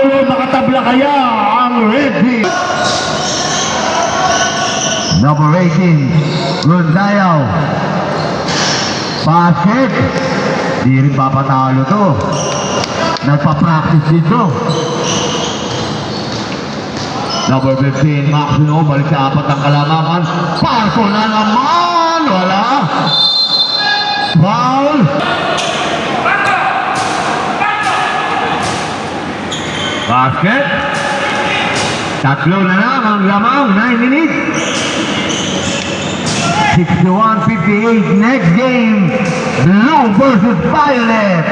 Paulo, makatabla kaya ang red team. Number 18, Rundayaw. Basket. Di rin papatalo to. Nagpa-practice dito. Number 15, Maxino. Balik sa apat ang kalamangan. Parko na naman. Wala. Foul. Basket. Tatlo na lang ang lamang. 9 minutes. 61-58. Next game. Blue versus Violet.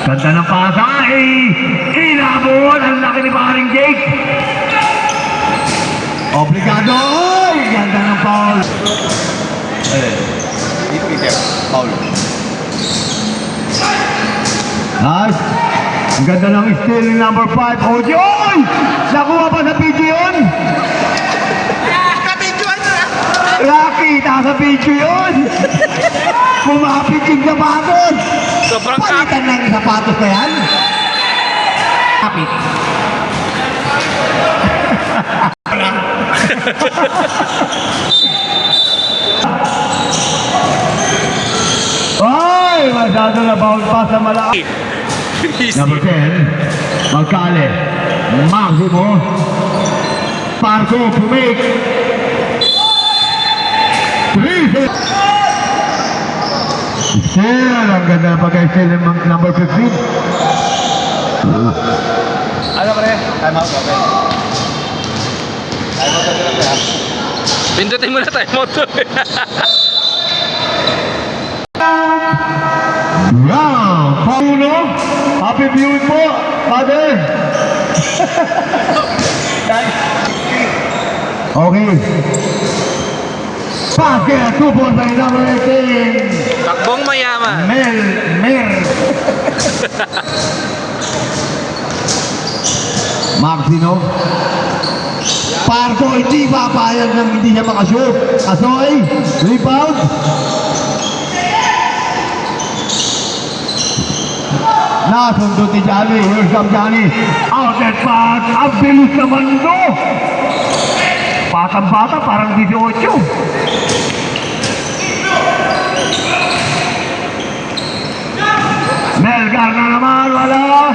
Ganda ng pasa. Inabot. Ang laki ni paring Jake. Obligado. Ganda ng foul. Foul. Nice. Ang ganda ng steal ni number 5. Ojoy! Nakuha pa sa video yun? Rocky, nasa video yun. Kumapit yung sapatos. Sobrang palitan ng sapatos na yan. Kapit. Ay, masyado na bawal pa sa malaki. Number 10, Magkale, Maximo, Parko, Pumik, 3. Still, ang ganda na pagka-still ng number 15. Ano pre? Time out, okay. Time out na pre ha. Pindutin mo na time out. Wow! Paulo! Happy viewing po, Father! Okay. Basket, 2 points by number 18. Takbong mayaman. Mer. Maxino. Parko, hindi papayag ng hindi niya makashoot. Asoy, rebound. Nasundot ni Johnny. Here's come Johnny. Outlet pass. Ang bilis naman ito. Batang-bata, parang 18. Melgar na naman. Wala.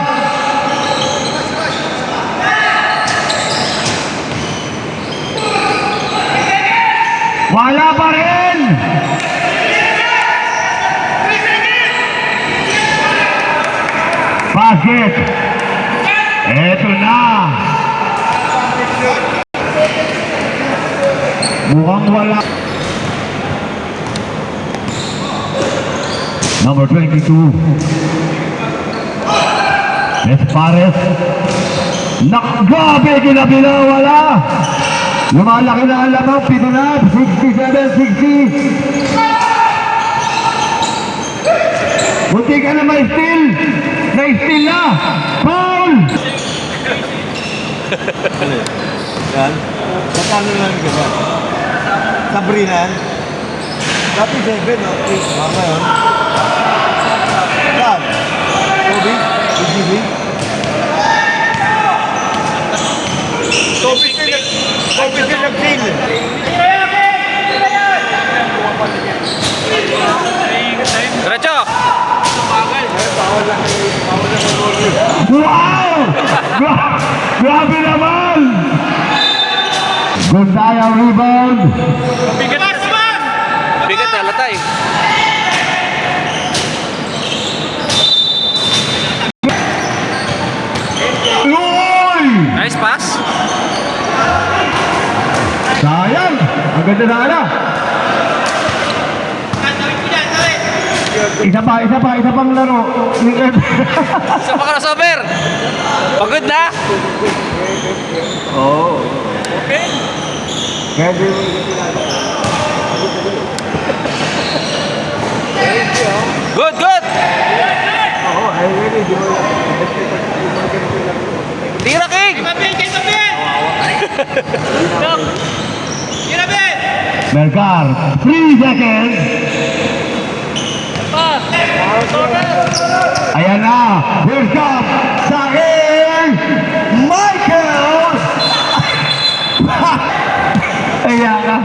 Wala pa rin. Basket. Eto na. Mukhang wala. Number 22. Espares. Grabe, kinabila, wala. Lumalaki na ang lamang, pinunab. 67-60. Buti ka na may steal. Na-steal na. Foul! Yan. Magkano lang yung gaba? Sabrina yan. Dati 7, no? Mama yun. Yan. Toby? BGB? Toby ka nag-steal. Diretso! Wow! Grabe naman! Gundaya rebound. Bigat naman! Bigat na latay. Uy! Nice pass. Sayang! Ang ganda na ala. Isa pang laro. Isa pa crossover. Pagod na. Oo. Okay. Pwede. Good, good. Oo, ay really. Tira, King. Melgar, 3 seconds. Ayan na. Here's come. Sa akin. Michael. Ayan na.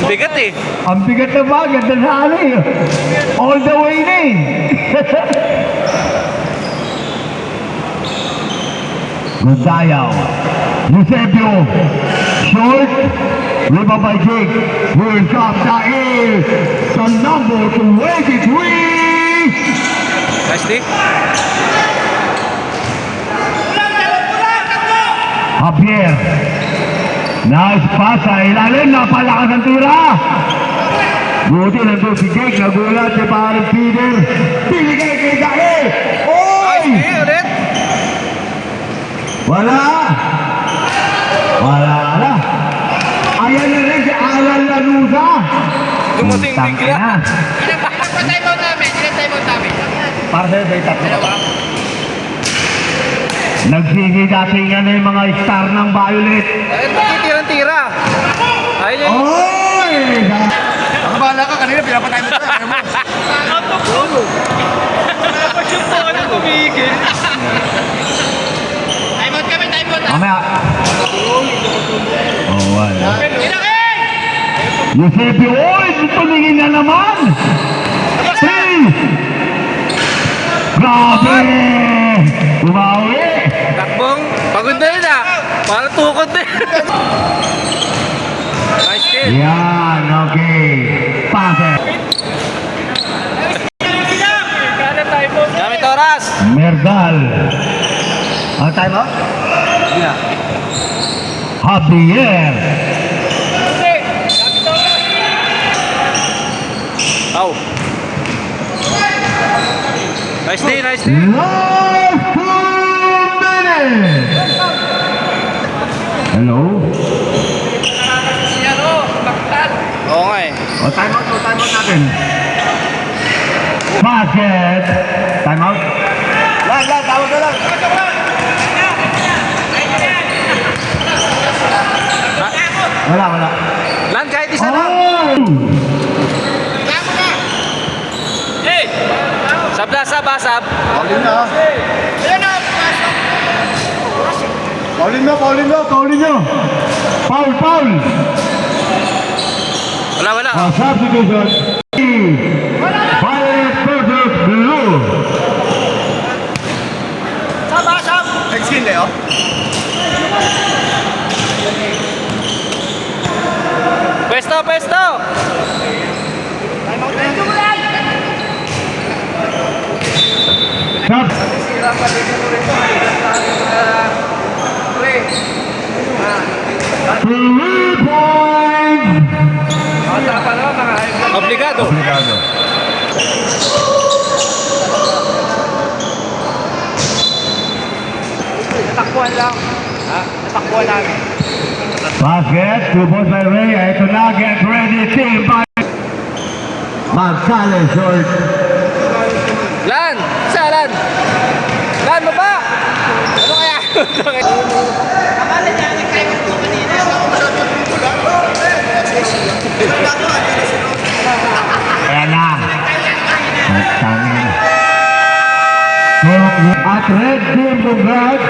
Bigat eh. Ang bigat na ba? Ganda na ano eh. All the way na eh. Gusayaw. Eusebio. Short. Riba by Jake. Here's come Dahil. The number 23. Nice D. Javier. Nice pass sa ilalim. Napalakas ang tira. Buti nandun si Jake. Nagulat si parang feeder. Binigay kay Dahil. Oy! Nice D ulit. Wala. Wala na. Ayan na rin si Alan Lanusa. Dumating bigla. Ilan time out namin? Para sa'yo sa tatlo. Nagsigidating na yung mga star ng Violet. Ayun, tirang-tira. Ayun yung... Oy! Ang bahala ka, kanina pinapatay mo ito. Ano mo? Napashoot po ka na tumigil. Time out kami, time out. Mamaya. Oh, wala. Ilaking! Eusebio, oy! Tumingin na naman! Hey! Grabe! Umawi! Takbong. Pagod na yun ah. Parang tukod na yun. Nice kill. Yan, okay. Pase. Gamit oras. Merdal. Ang time out? Yeah. Javier. Ow. Nice D, nice D. Last 2 minutes! Hello? Oo nga eh. O, time out natin. Basket. Time out. Lang, tawag ka lang. Wala. Lan, kahit isa lang. Oh! Sab na, sab ah, sab. Paulin na. Ayan na, pasok. Paulin nyo. Foul. Wala. Substitution. Violet versus Blue. Next skill, Leo. Pesto. Sub. 3 points. Obligado. Natakbuhan lang. Natakbuhan namin. Basket. 2 points by Ray. Ito na. Get ready. Team by Magsales short. Lan, isa Lan. Lan, baba. Ano kaya? Akala niya, nag-time out ko kanina. Ayan na. At red team, congrats.